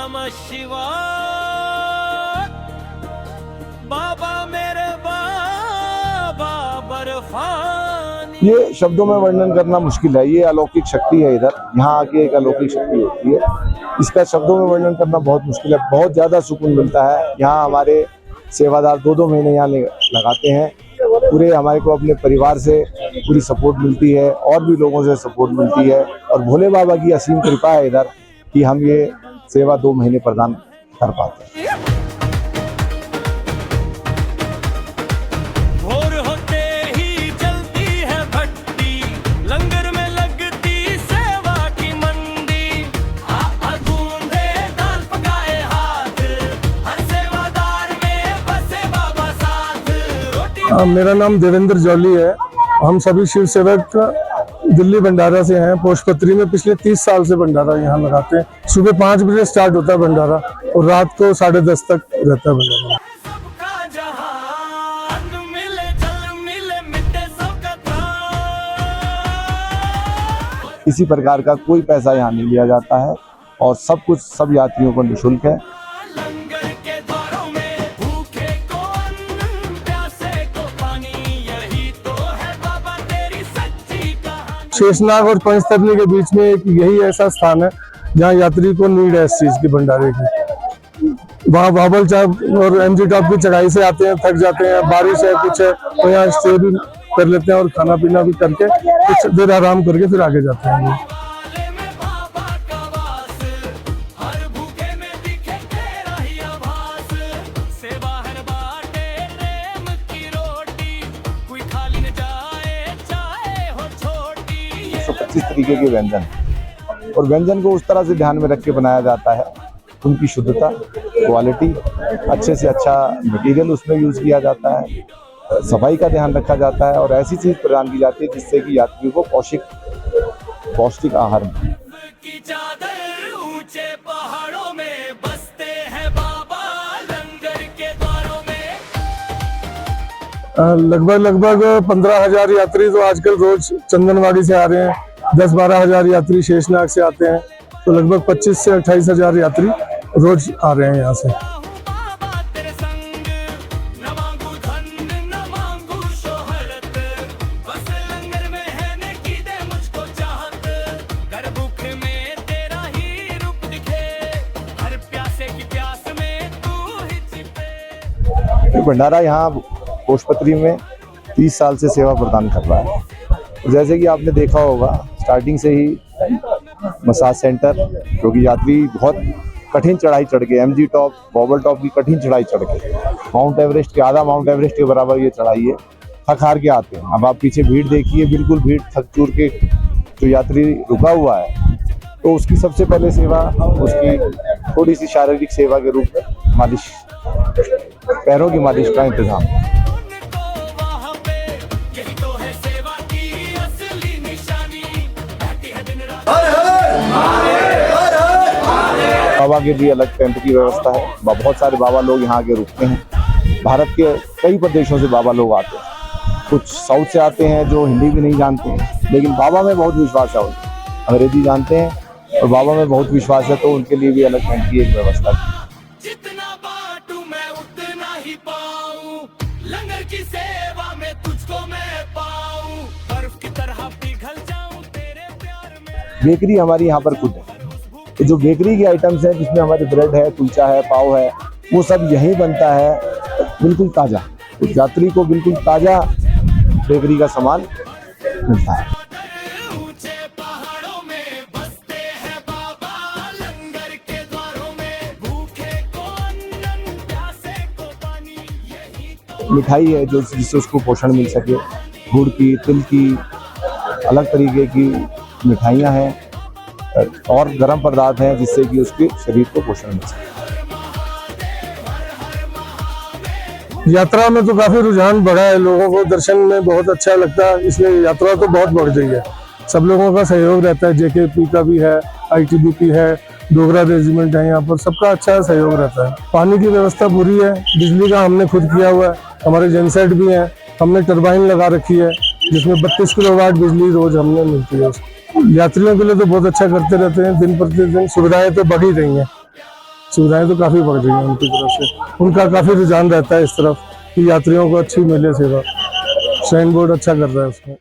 नमः शिवाय। बाबा मेरे बाबा बर्फानी। ये शब्दों में वर्णन करना मुश्किल है, ये अलौकिक शक्ति है। इधर यहाँ आके एक अलौकिक शक्ति होती है, इसका शब्दों में वर्णन करना बहुत मुश्किल है। बहुत ज़्यादा सुकून मिलता है। यहाँ हमारे सेवादार 2-2 महीने यहाँ लगाते हैं। पूरे हमारे को अपने परिवार से पूरी सपोर्ट मिलती है और भी लोगों से सपोर्ट मिलती है, और भोले बाबा की असीम कृपा है इधर कि हम ये सेवा 2 महीने प्रदान कर पाते हैं। भोर होते ही जलती है भट्टी, लंगर में लगती सेवा की मंडी। गूंधे दाल पकाए हाथ, हर सेवादार में बसे बाबा साथ। रोटी मेरा नाम देवेंद्र जौली है। हम सभी शिव सेवक दिल्ली भंडारा से हैं। पोषपत्री में पिछले 30 साल से भंडारा यहाँ लगाते हैं। सुबह 5 बजे स्टार्ट होता है भंडारा और रात को 10:30 तक रहता है भंडारा। सबका जहान मिले, जल मिले, मिटे सबका त्राण। किसी प्रकार का कोई पैसा यहाँ नहीं लिया जाता है और सब कुछ सब यात्रियों को निःशुल्क है। लंगर के द्वारों में भूखे को अन्न, प्यासे को पानी, यही तो है बाबा तेरी सच्ची कहानी। शेषनाग और पंचतरणी के बीच में एक यही ऐसा स्थान है जहाँ यात्री को नीड है इस चीज की, भंडारे की। वहाँ बाबल चौक और एमजी टॉप की चढ़ाई से आते हैं, थक जाते हैं, बारिश है कुछ है तो यहाँ स्टे भी कर लेते हैं और खाना पीना भी करके कुछ देर आराम करके फिर आगे जाते हैं। वाले में बाबा का वास, हर भूखे में दिखे तेरा ही आभास। सेवा हर बाटे प्रेम की रोटी, कोई खाली न जाए चाहे हो छोटी। 125 तरीके के व्यंजन, और व्यंजन को उस तरह से ध्यान में रख के बनाया जाता है, उनकी शुद्धता, क्वालिटी, अच्छे से अच्छा मटेरियल उसमें यूज किया जाता है, सफाई का ध्यान रखा जाता है और ऐसी चीज प्रदान की जाती है जिससे कि यात्रियों को पौष्टिक आहार मिले। की चादर ऊंचे पहाड़ों में बसते हैं बाबा, लंगर के द्वारों में। लगभग 15,000 यात्री तो आजकल रोज चंदनवाड़ी से आ रहे हैं। 10-12 हजार यात्री शेषनाग से आते हैं, तो लगभग 25 से 28 हजार यात्री रोज आ रहे हैं यहाँ से। बाबा तेरे संग, न मांगू धन न मांगू शोहरत, बस लंगर में है ने की दे मुझको चाहत। घर भूखे में तेरा ही रूप दिखे, हर प्यासे की प्यास में तू ही छिपे। भंडारा यहाँ पोषपत्री में 30 साल से सेवा प्रदान कर रहा है। जैसे कि आपने देखा होगा स्टार्टिंग से ही मसाज सेंटर, क्योंकि यात्री बहुत कठिन चढ़ाई चढ़ के, एमजी टॉप, बॉबल टॉप की कठिन चढ़ाई चढ़ के, माउंट एवरेस्ट के आधा माउंट एवरेस्ट के बराबर ये चढ़ाई है, थक हार के आते हैं। अब आप पीछे भीड़ देखिए, बिल्कुल भीड़ थक चूर के जो यात्री रुका हुआ है, तो उसकी सबसे पहले सेवा, उसकी थोड़ी सी शारीरिक सेवा के रूप में मालिश, पैरों की मालिश का इंतजाम। बाबा के लिए अलग टेंट की व्यवस्था है। बहुत सारे बाबा लोग यहाँ के रुकते हैं। भारत के कई प्रदेशों से बाबा लोग आते हैं, कुछ साउथ से आते हैं जो हिंदी भी नहीं जानते हैं, लेकिन बाबा में बहुत विश्वास है, उनको अंग्रेजी जानते हैं और बाबा में बहुत विश्वास है, तो उनके लिए भी अलग टेंट की एक व्यवस्था है। जितना बांटूं मैं उतना ही पाऊं, लंगर की सेवा में तुझको मैं पाऊं, बर्फ की तरह पिघल जाऊं तेरे प्यार में। बेकरी हमारी यहाँ पर खुद है, तो जो बेकरी के आइटम्स हैं जिसमें हमारे ब्रेड है, कुलचा है, पाव है, वो सब यहीं बनता है, बिल्कुल ताज़ा। तो यात्री को बिल्कुल ताज़ा बेकरी का सामान मिलता है। ऊंचे पहाड़ों में बसते हैं बाबा, लंगर के द्वारों में भूखे को अन्न, प्यासे को पानी, यही तो। मिठाई है जो जिससे उसको पोषण मिल सके, गुड़ की, तिल की, अलग तरीके की मिठाइयाँ हैं और गर्म पदार्थ हैं जिससे कि उसके शरीर को पोषण मिल सके। यात्रा में तो काफी रुझान बढ़ा है, लोगों को दर्शन में बहुत अच्छा लगता है, इसलिए यात्रा तो बहुत बढ़ गई है। सब लोगों का सहयोग रहता है, जेकेपी का भी है, आईटीबीपी है, डोगरा रेजिमेंट है, यहाँ पर सबका अच्छा सहयोग रहता है। पानी की व्यवस्था पूरी है, बिजली का हमने खुद किया हुआ है, हमारे जनसेट भी हैं, हमने टरबाइन लगा रखी है जिसमें 32 किलोवाट बिजली रोज हमने मिलती है। यात्रियों के लिए तो बहुत अच्छा करते रहते हैं, दिन प्रतिदिन सुविधाएं तो बढ़ ही रही हैं। सुविधाएं तो काफ़ी बढ़ रही हैं उनकी तरफ से। उनका काफ़ी रुझान रहता है इस तरफ कि यात्रियों को अच्छी मिले सेवा। साइन बोर्ड अच्छा कर रहा है उसमें।